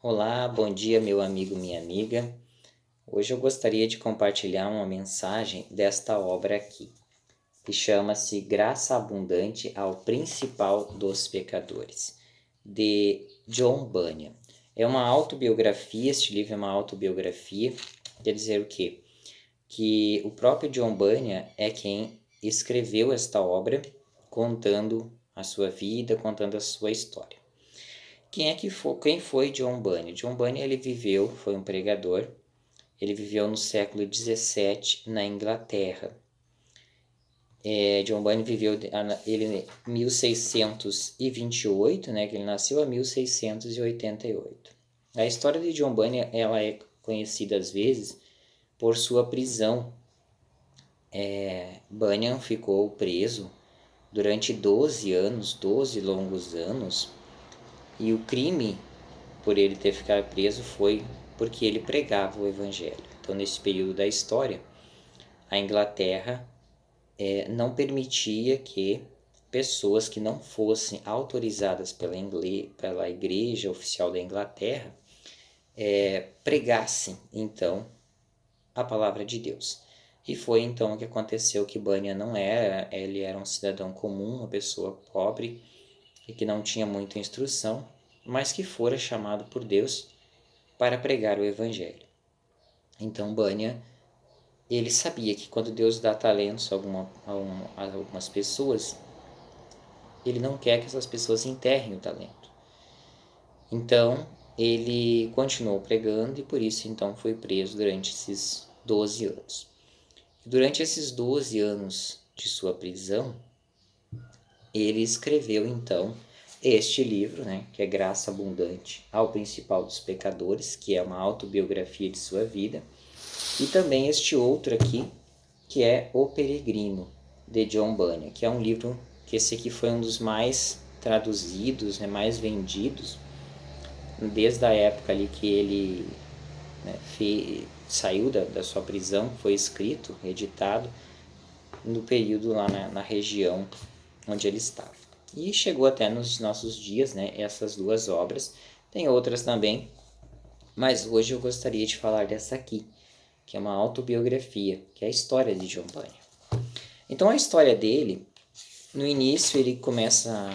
Olá, bom dia, meu amigo, minha amiga. Hoje eu gostaria de compartilhar uma mensagem desta obra aqui, que chama-se Graça Abundante ao Principal dos Pecadores, de John Bunyan. É uma autobiografia, este livro é uma autobiografia, quer dizer o quê? Que o próprio John Bunyan é quem escreveu esta obra, contando a sua vida, contando a sua história. Quem foi John Bunyan? John Bunyan foi um pregador, ele viveu no século XVII na Inglaterra. John Bunyan viveu em 1628, né, que ele nasceu, a 1688. A história de John Bunyan ela é conhecida às vezes por sua prisão. Bunyan ficou preso durante 12 anos, 12 longos anos, e o crime por ele ter ficado preso foi porque ele pregava o evangelho. Então, nesse período da história, a Inglaterra não permitia que pessoas que não fossem autorizadas pela igreja oficial da Inglaterra pregassem, então, a palavra de Deus. E foi então que aconteceu que Bunyan não era, ele era um cidadão comum, uma pessoa pobre e que não tinha muita instrução, mas que fora chamado por Deus para pregar o evangelho. Então Bunyan, ele sabia que quando Deus dá talentos a algumas pessoas, ele não quer que essas pessoas enterrem o talento. Então, ele continuou pregando e por isso então foi preso durante esses 12 anos. Durante esses 12 anos de sua prisão, ele escreveu então este livro, né, que é Graça Abundante ao Principal dos Pecadores, que é uma autobiografia de sua vida, e também este outro aqui, que é O Peregrino, de John Bunyan, que é um livro que esse aqui foi um dos mais traduzidos, né, mais vendidos, desde a época ali que ele saiu da sua prisão, foi escrito, editado, no período lá na região onde ele estava. E chegou até nos nossos dias, né, essas duas obras. Tem outras também, mas hoje eu gostaria de falar dessa aqui, que é uma autobiografia, que é a história de John Bunyan. Então a história dele, no início ele começa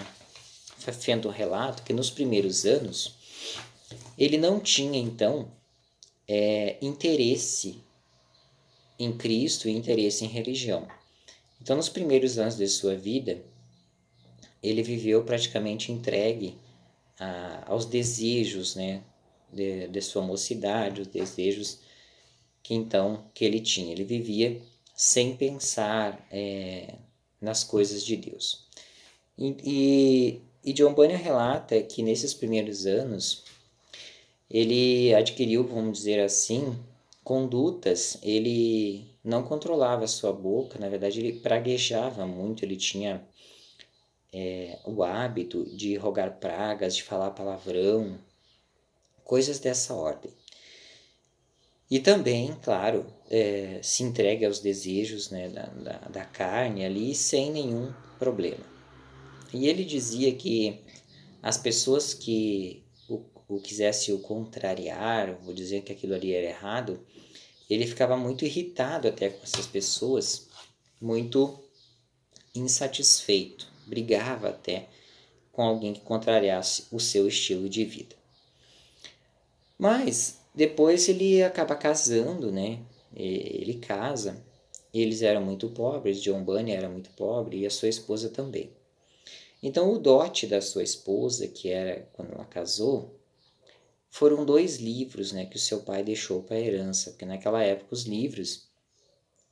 fazendo um relato que nos primeiros anos ele não tinha então interesse em Cristo e interesse em religião. Então nos primeiros anos de sua vida ele viveu praticamente entregue aos desejos, né, de sua mocidade, os desejos que ele tinha. Ele vivia sem pensar nas coisas de Deus. E John Bunyan relata que nesses primeiros anos ele adquiriu, vamos dizer assim, condutas, ele não controlava a sua boca, na verdade ele praguejava muito, ele tinha o hábito de rogar pragas, de falar palavrão, coisas dessa ordem. E também, claro, se entrega aos desejos, né, da carne ali sem nenhum problema. E ele dizia que as pessoas que o quisessem o contrariar, vou dizer que aquilo ali era errado, ele ficava muito irritado até com essas pessoas, muito insatisfeito, brigava até com alguém que contrariasse o seu estilo de vida. Mas depois ele acaba casando, né? Ele casa. Eles eram muito pobres, John Bunyan era muito pobre e a sua esposa também. Então o dote da sua esposa, que era quando ela casou, foram 2 livros, né, que o seu pai deixou para a herança, porque naquela época os livros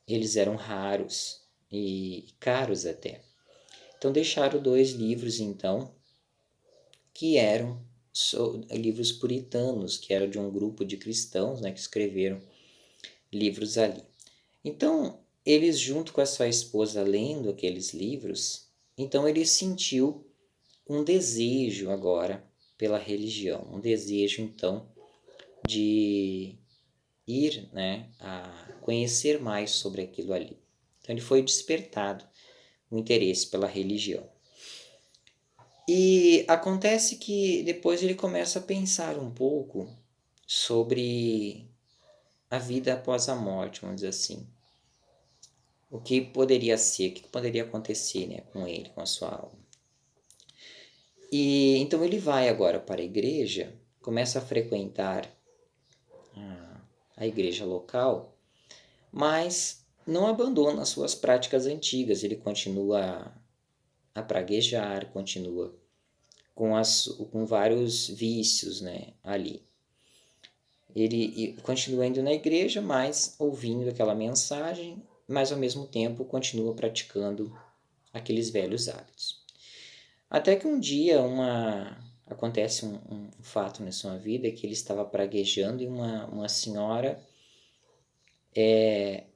eles eram raros e caros até. Então deixaram 2 livros então que eram livros puritanos, que eram de um grupo de cristãos, né, que escreveram livros ali. Então, eles junto com a sua esposa lendo aqueles livros, então ele sentiu um desejo agora pela religião, um desejo então de ir, né, a conhecer mais sobre aquilo ali. Então ele foi despertado o interesse pela religião. E acontece que depois ele começa a pensar um pouco sobre a vida após a morte, vamos dizer assim. O que poderia ser, o que poderia acontecer, né, com ele, com a sua alma. E então ele vai agora para a igreja, começa a frequentar a igreja local, mas não abandona as suas práticas antigas, ele continua a praguejar, continua com vários vícios, né, ali. Ele continua indo na igreja, mas ouvindo aquela mensagem, mas ao mesmo tempo continua praticando aqueles velhos hábitos. Até que um dia acontece um fato na sua vida que ele estava praguejando e uma senhora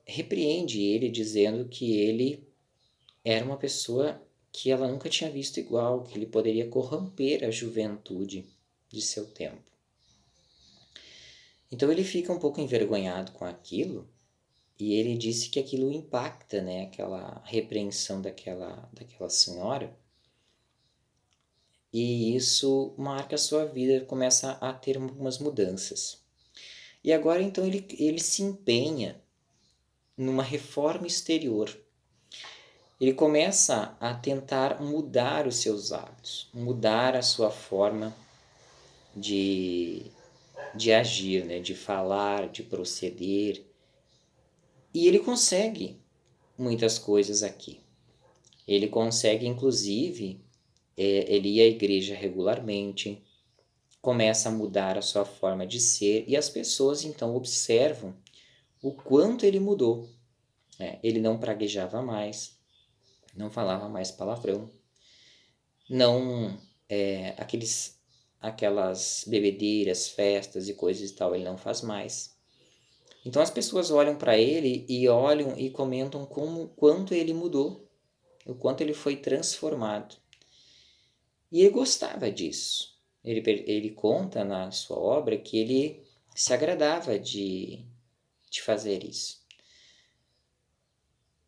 repreende ele dizendo que ele era uma pessoa que ela nunca tinha visto igual, que ele poderia corromper a juventude de seu tempo. Então ele fica um pouco envergonhado com aquilo e ele disse que aquilo impacta, né, aquela repreensão daquela senhora, e isso marca a sua vida, começa a ter algumas mudanças. E agora então ele se empenha numa reforma exterior. Ele começa a tentar mudar os seus hábitos, mudar a sua forma de, de agir, né? De falar, de proceder. E ele consegue muitas coisas aqui. Ele consegue, inclusive, ele ir à igreja regularmente, começa a mudar a sua forma de ser e as pessoas então observam o quanto ele mudou. Ele não praguejava mais, não falava mais palavrão, não aquelas bebedeiras, festas e coisas e tal, ele não faz mais. Então as pessoas olham para ele e olham e comentam quanto ele mudou, o quanto ele foi transformado. E ele gostava disso. Ele conta na sua obra que ele se agradava de fazer isso.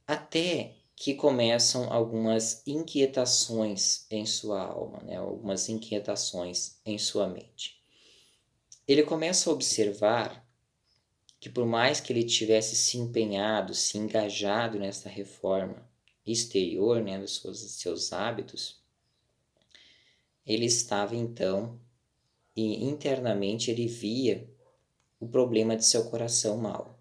Até que começam algumas inquietações em sua alma, né? Algumas inquietações em sua mente. Ele começa a observar que por mais que ele tivesse se empenhado, se engajado nessa reforma exterior, né, dos seus hábitos, ele estava então, e internamente ele via o problema de seu coração mau,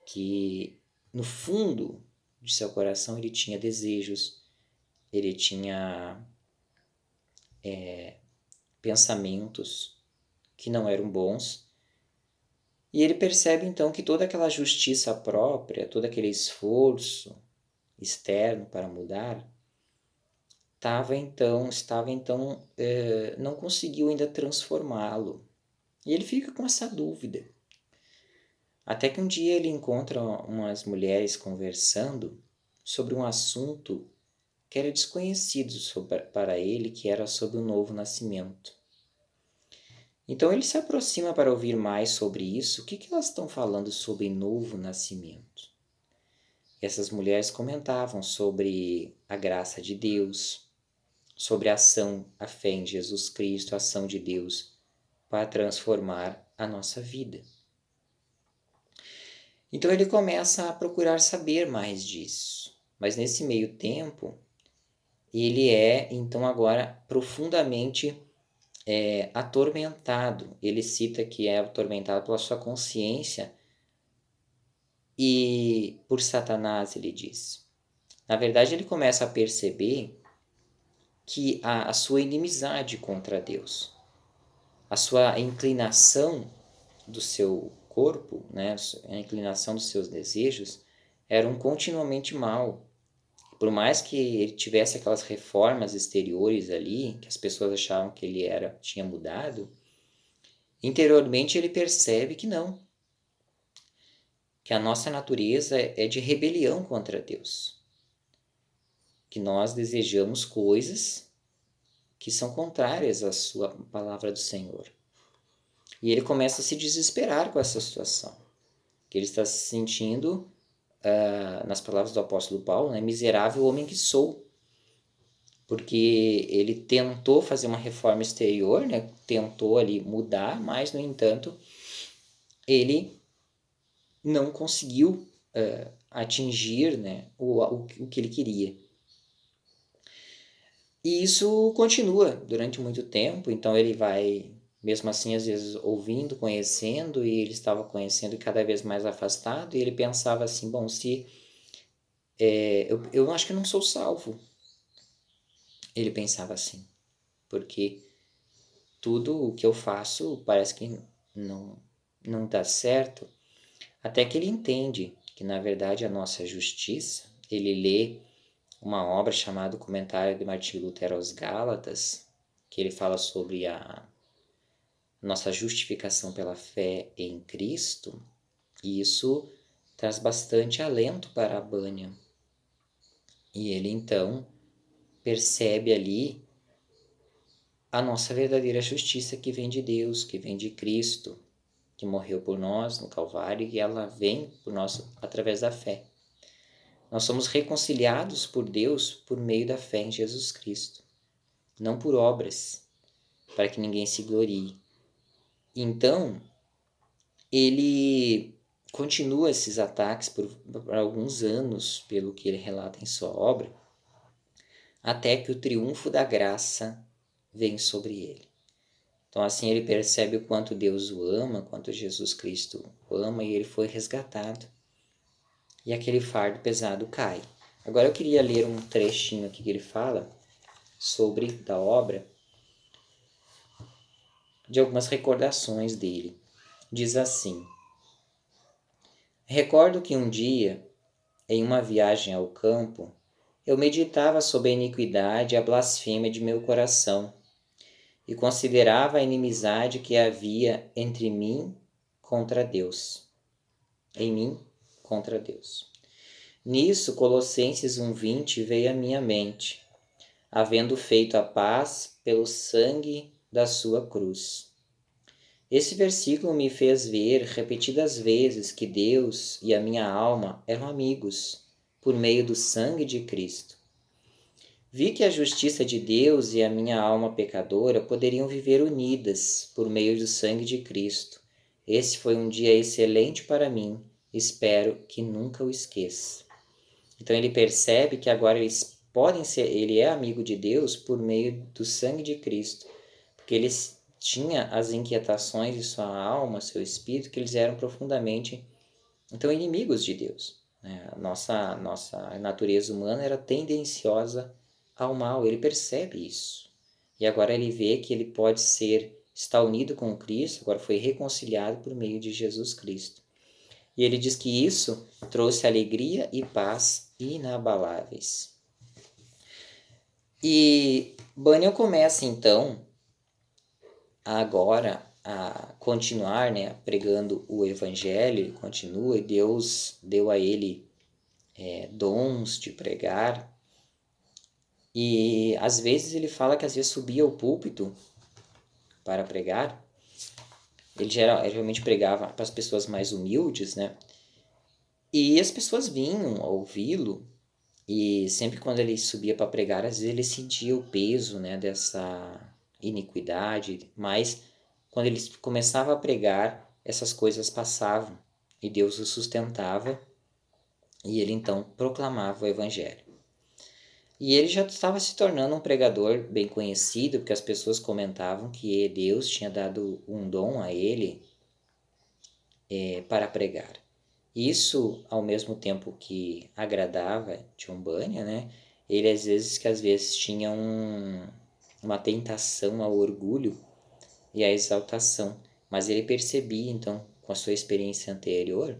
que no fundo de seu coração ele tinha desejos, ele tinha pensamentos que não eram bons, e ele percebe então que toda aquela justiça própria, todo aquele esforço externo para mudar, estava então não conseguiu ainda transformá-lo. E ele fica com essa dúvida. Até que um dia ele encontra umas mulheres conversando sobre um assunto que era desconhecido para ele, que era sobre o novo nascimento. Então ele se aproxima para ouvir mais sobre isso. O que elas estão falando sobre novo nascimento? E essas mulheres comentavam sobre a graça de Deus, sobre a ação, a fé em Jesus Cristo, a ação de Deus para transformar a nossa vida. Então ele começa a procurar saber mais disso. Mas nesse meio tempo, ele é então agora profundamente atormentado. Ele cita que é atormentado pela sua consciência e por Satanás, ele diz. Na verdade, ele começa a perceber que a sua inimizade contra Deus, a sua inclinação do seu corpo, né, a inclinação dos seus desejos, eram continuamente mal. Por mais que ele tivesse aquelas reformas exteriores ali, que as pessoas achavam que ele tinha mudado, interiormente ele percebe que não, que a nossa natureza é de rebelião contra Deus, que nós desejamos coisas que são contrárias à sua palavra do Senhor. E ele começa a se desesperar com essa situação, que ele está se sentindo, nas palavras do apóstolo Paulo, né, miserável homem que sou. porque ele tentou fazer uma reforma exterior, né? Tentou ali mudar, mas, no entanto, ele não conseguiu atingir, né, o que ele queria. E isso continua durante muito tempo, então ele vai, mesmo assim, às vezes ouvindo, conhecendo, e ele estava conhecendo cada vez mais afastado, e ele pensava assim, bom, se eu acho que não sou salvo. Ele pensava assim, porque tudo o que eu faço parece que não, não dá certo, até que ele entende que, na verdade, a nossa justiça, ele lê uma obra chamada Comentário de Martinho Lutero aos Gálatas, que ele fala sobre a nossa justificação pela fé em Cristo, e isso traz bastante alento para a Bânia. E ele então percebe ali a nossa verdadeira justiça que vem de Deus, que vem de Cristo, que morreu por nós no Calvário, e ela vem por nós através da fé. Nós somos reconciliados por Deus por meio da fé em Jesus Cristo, não por obras, para que ninguém se glorie. Então, ele continua esses ataques por alguns anos, pelo que ele relata em sua obra, até que o triunfo da graça vem sobre ele. Então, assim, ele percebe o quanto Deus o ama, quanto Jesus Cristo o ama, e ele foi resgatado. E aquele fardo pesado cai. Agora eu queria ler um trechinho aqui que ele fala sobre da obra, de algumas recordações dele. Diz assim: recordo que um dia, em uma viagem ao campo, eu meditava sobre a iniquidade e a blasfêmia de meu coração e considerava a inimizade que havia entre mim contra Deus, em mim contra Deus. Nisso, Colossenses 1:20 veio à minha mente, havendo feito a paz pelo sangue da sua cruz. Esse versículo me fez ver repetidas vezes que Deus e a minha alma eram amigos por meio do sangue de Cristo. Vi que a justiça de Deus e a minha alma pecadora poderiam viver unidas por meio do sangue de Cristo. Esse foi um dia excelente para mim, espero que nunca o esqueça. Então ele percebe que agora eles podem ser, ele é amigo de Deus por meio do sangue de Cristo, porque ele tinha as inquietações de sua alma, seu espírito, que eles eram profundamente, então, inimigos de Deus. A nossa natureza humana era tendenciosa ao mal, ele percebe isso. E agora ele vê que ele pode está unido com Cristo, agora foi reconciliado por meio de Jesus Cristo. E ele diz que isso trouxe alegria e paz inabaláveis. E Bunyan começa então agora a continuar, né, pregando o evangelho. Ele continua, e Deus deu a ele dons de pregar. E às vezes ele fala que às vezes subia ao púlpito para pregar. Ele geralmente pregava para as pessoas mais humildes, né? E as pessoas vinham a ouvi-lo, e sempre quando ele subia para pregar, às vezes ele sentia o peso, né, dessa iniquidade, mas quando ele começava a pregar, essas coisas passavam e Deus o sustentava, e ele então proclamava o evangelho. E ele já estava se tornando um pregador bem conhecido, porque as pessoas comentavam que Deus tinha dado um dom a ele para pregar. Isso, ao mesmo tempo que agradava John Bunyan, né? Ele às vezes tinha uma tentação ao orgulho e à exaltação, mas ele percebia então, com a sua experiência anterior,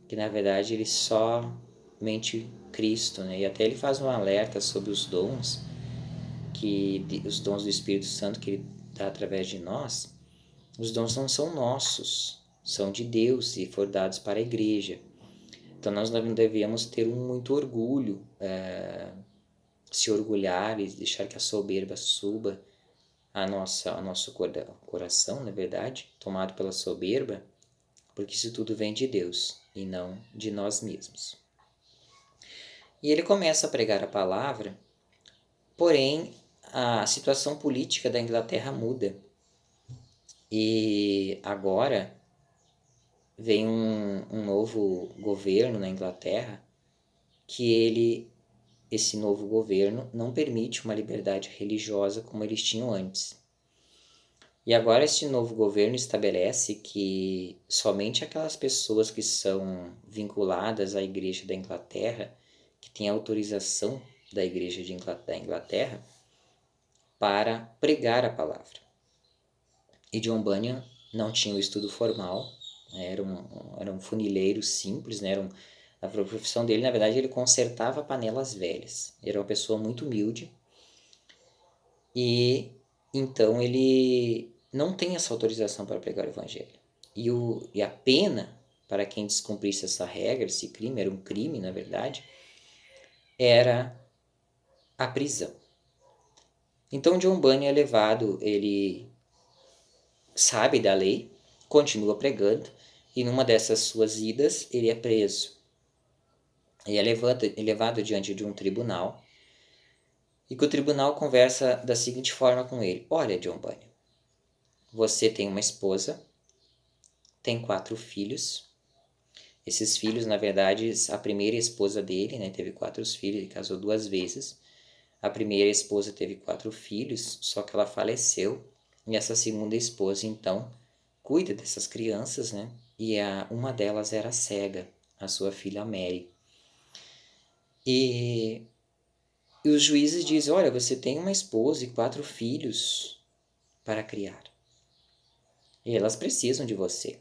que na verdade ele somente Cristo, né? E até ele faz um alerta sobre os dons os dons do Espírito Santo que ele dá através de nós. Os dons não são nossos, são de Deus e foram dados para a igreja. Então nós não devemos ter muito orgulho, se orgulhar e deixar que a soberba suba ao nosso coração, na verdade, tomado pela soberba, porque isso tudo vem de Deus e não de nós mesmos. E ele começa a pregar a palavra Porém, a situação política da Inglaterra muda. E agora vem um novo governo na Inglaterra que esse novo governo não permite uma liberdade religiosa como eles tinham antes. E agora este novo governo estabelece que somente aquelas pessoas que são vinculadas à Igreja da Inglaterra, que têm autorização da Igreja da Inglaterra, para pregar a palavra. E John Bunyan não tinha o estudo formal, né? Era um funileiro simples, né? A profissão dele, na verdade, ele consertava panelas velhas. Era uma pessoa muito humilde e então ele não tem essa autorização para pregar o evangelho. E a pena para quem descumprisse essa regra, esse crime, era um crime, na verdade, era a prisão. Então John Bunyan é levado, ele sabe da lei, continua pregando, e numa dessas suas idas ele é preso. E é levado diante de um tribunal, e que o tribunal conversa da seguinte forma com ele: olha, John Bunyan, você tem uma esposa, tem 4 filhos. Esses filhos, na verdade, a primeira esposa dele, né, teve 4 filhos, ele casou 2 vezes. A primeira esposa teve 4 filhos, só que ela faleceu. E essa segunda esposa, então, cuida dessas crianças, né? E uma delas era cega, a sua filha Mary. E os juízes dizem: olha, você tem uma esposa e 4 filhos para criar. E elas precisam de você.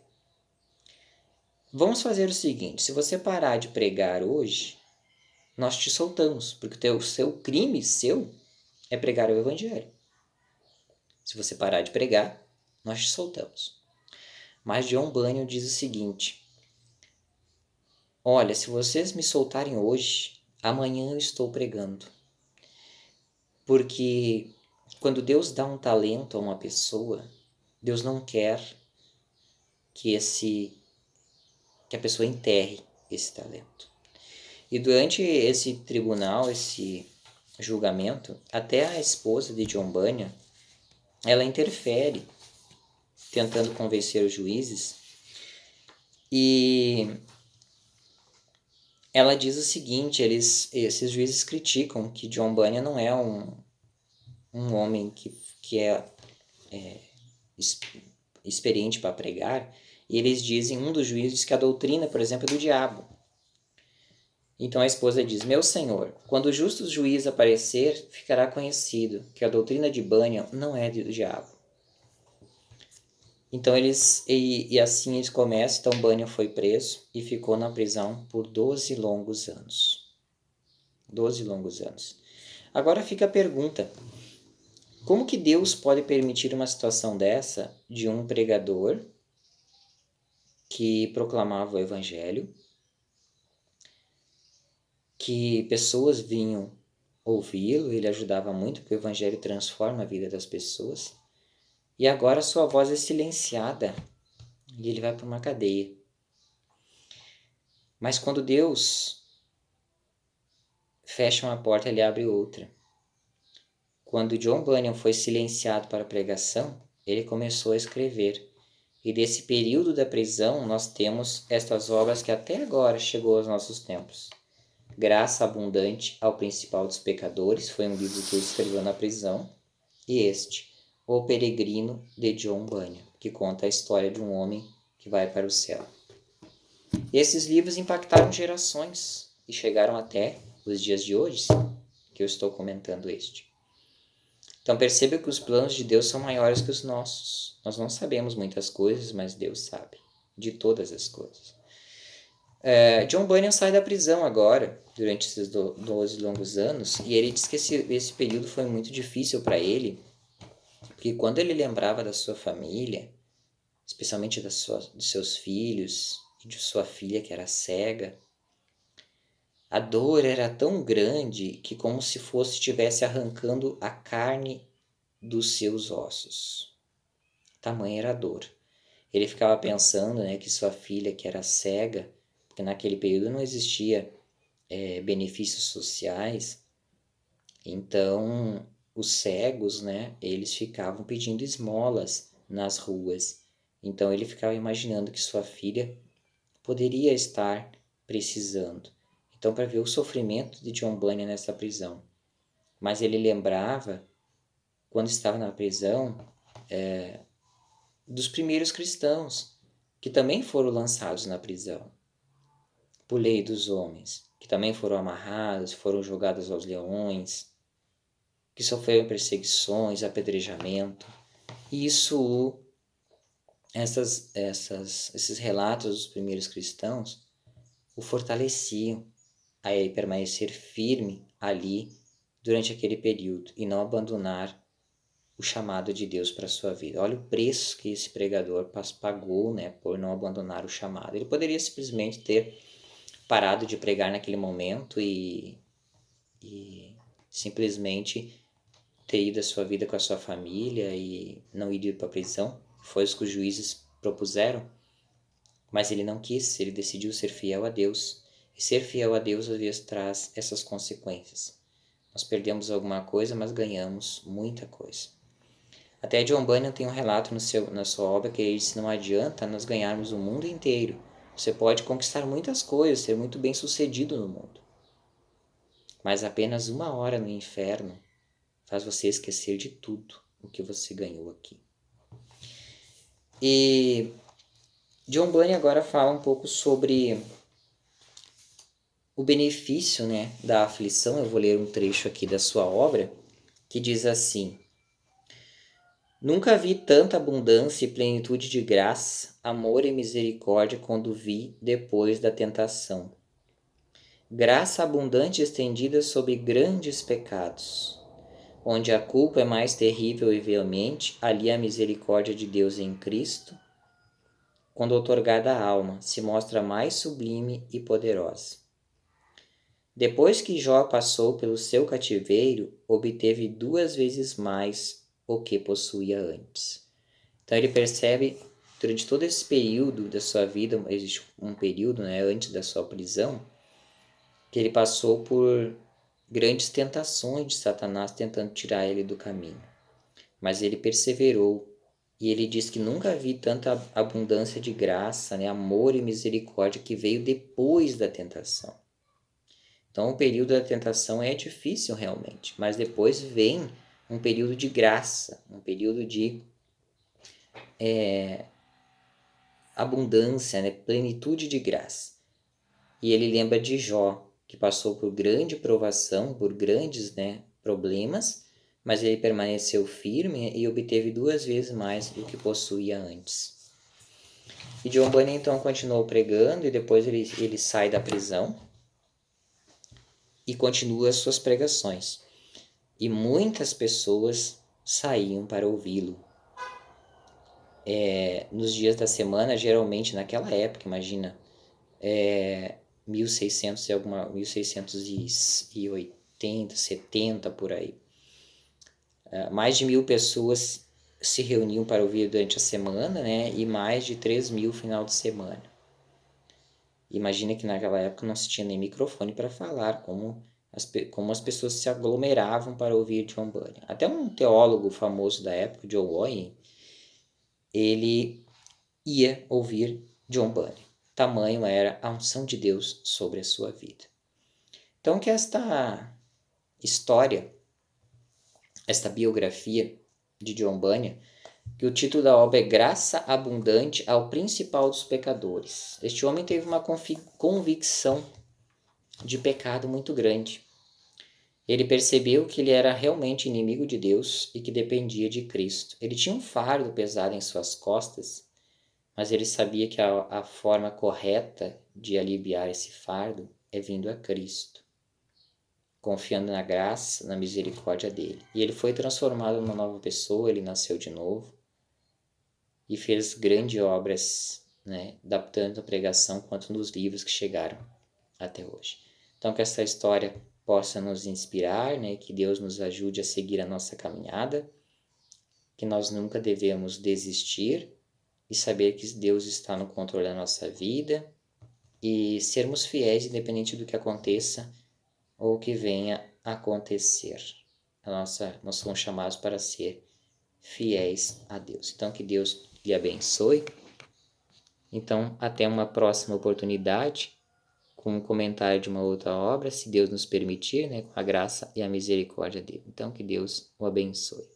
Vamos fazer o seguinte: se você parar de pregar hoje, nós te soltamos, porque o seu crime é pregar o evangelho. Se você parar de pregar, nós te soltamos. Mas John Bunyan diz o seguinte: olha, se vocês me soltarem hoje, amanhã eu estou pregando. Porque quando Deus dá um talento a uma pessoa, Deus não quer que a pessoa enterre esse talento. E durante esse tribunal, esse julgamento, até a esposa de John Bunyan, ela interfere, tentando convencer os juízes, e ela diz o seguinte: esses juízes criticam que John Bunyan não é um homem que é experiente para pregar, e eles dizem, um dos juízes, que a doutrina, por exemplo, é do diabo. Então a esposa diz: meu senhor, quando o justo juiz aparecer, ficará conhecido que a doutrina de Bunyan não é do diabo. Então assim eles começam. Então Bunyan foi preso e ficou na prisão por 12 longos anos. 12 longos anos. Agora fica a pergunta: como que Deus pode permitir uma situação dessa de um pregador que proclamava o evangelho, que pessoas vinham ouvi-lo, ele ajudava muito, porque o evangelho transforma a vida das pessoas, e agora sua voz é silenciada e ele vai para uma cadeia. Mas quando Deus fecha uma porta, ele abre outra. Quando John Bunyan foi silenciado para a pregação, ele começou a escrever. E desse período da prisão, nós temos estas obras que até agora chegou aos nossos tempos. Graça Abundante ao Principal dos Pecadores, foi um livro que ele escreveu na prisão. E O Peregrino, de John Bunyan, que conta a história de um homem que vai para o céu. E esses livros impactaram gerações e chegaram até os dias de hoje, que eu estou comentando este. Então perceba que os planos de Deus são maiores que os nossos. Nós não sabemos muitas coisas, mas Deus sabe de todas as coisas. John Bunyan sai da prisão agora, durante esses 12 longos anos, e ele diz que esse período foi muito difícil para ele, porque quando ele lembrava da sua família, especialmente dos seus filhos e de sua filha que era cega, a dor era tão grande que como se estivesse arrancando a carne dos seus ossos. Tamanha era a dor. Ele ficava pensando, né, que sua filha, que era cega, porque naquele período não existia benefícios sociais, Então, os cegos, né, eles ficavam pedindo esmolas nas ruas. Então, ele ficava imaginando que sua filha poderia estar precisando. Então, para ver o sofrimento de John Bunyan nessa prisão. Mas ele lembrava, quando estava na prisão, dos primeiros cristãos, que também foram lançados na prisão, por lei dos homens, que também foram amarrados, foram jogados aos leões, que sofreram perseguições, apedrejamento. E esses relatos dos primeiros cristãos o fortaleciam a ele permanecer firme ali durante aquele período e não abandonar o chamado de Deus para a sua vida. Olha o preço que esse pregador pagou, né, por não abandonar o chamado. Ele poderia simplesmente ter parado de pregar naquele momento e simplesmente ter ido a sua vida com a sua família e não ir para a prisão. Foi o que os juízes propuseram, mas ele não quis, ele decidiu ser fiel a Deus. E ser fiel a Deus às vezes traz essas consequências. Nós perdemos alguma coisa, mas ganhamos muita coisa. Até John Bunyan tem um relato na sua obra que ele diz: não adianta nós ganharmos o mundo inteiro. Você pode conquistar muitas coisas, ser muito bem sucedido no mundo. Mas apenas 1 hora no inferno faz você esquecer de tudo o que você ganhou aqui. E John Bunyan agora fala um pouco sobre o benefício, né, da aflição. Eu vou ler um trecho aqui da sua obra que diz assim: nunca vi tanta abundância e plenitude de graça, amor e misericórdia quando vi depois da tentação. Graça abundante estendida sobre grandes pecados. Onde a culpa é mais terrível e veemente, ali a misericórdia de Deus em Cristo, quando outorgada à alma, se mostra mais sublime e poderosa. Depois que Jó passou pelo seu cativeiro, obteve 2 vezes mais o que possuía antes. Então ele percebe, durante todo esse período da sua vida, existe um período, né, antes da sua prisão, que ele passou por grandes tentações de Satanás tentando tirar ele do caminho. Mas ele perseverou, e ele diz que nunca vi tanta abundância de graça, né, amor e misericórdia que veio depois da tentação. Então o período da tentação é difícil realmente, mas depois vem um período de graça, um período de abundância, né, plenitude de graça. E ele lembra de Jó, que passou por grande provação, por grandes, né, problemas, mas ele permaneceu firme e obteve 2 vezes mais do que possuía antes. E John Bunyan então continuou pregando e depois ele sai da prisão e continua as suas pregações. E muitas pessoas saíam para ouvi-lo. Nos dias da semana, geralmente naquela época, imagina, 1600 e alguma, 1680, 70 por aí. Mais de 1.000 pessoas se reuniam para ouvir durante a semana, né? E mais de 3.000 final de semana. Imagina que naquela época não se tinha nem microfone para falar, como as pessoas se aglomeravam para ouvir John Bunyan. Até um teólogo famoso da época, John Owen, ele ia ouvir John Bunyan. Tamanho era a unção de Deus sobre a sua vida. Então que esta história, esta biografia de John Bunyan, que o título da obra é Graça Abundante ao Principal dos Pecadores. Este homem teve uma convicção de pecado muito grande. Ele percebeu que ele era realmente inimigo de Deus e que dependia de Cristo. Ele tinha um fardo pesado em suas costas, mas ele sabia que a forma correta de aliviar esse fardo é vindo a Cristo, confiando na graça, na misericórdia dele. E ele foi transformado numa nova pessoa, ele nasceu de novo e fez grandes obras, né, tanto na pregação quanto nos livros que chegaram até hoje. Então que essa história possa nos inspirar, né, que Deus nos ajude a seguir a nossa caminhada, que nós nunca devemos desistir e saber que Deus está no controle da nossa vida e sermos fiéis independente do que aconteça ou que venha acontecer. Nós somos chamados para ser fiéis a Deus. Então, que Deus lhe abençoe. Então, até uma próxima oportunidade, com um comentário de uma outra obra, se Deus nos permitir, né, com a graça e a misericórdia dele. Então, que Deus o abençoe.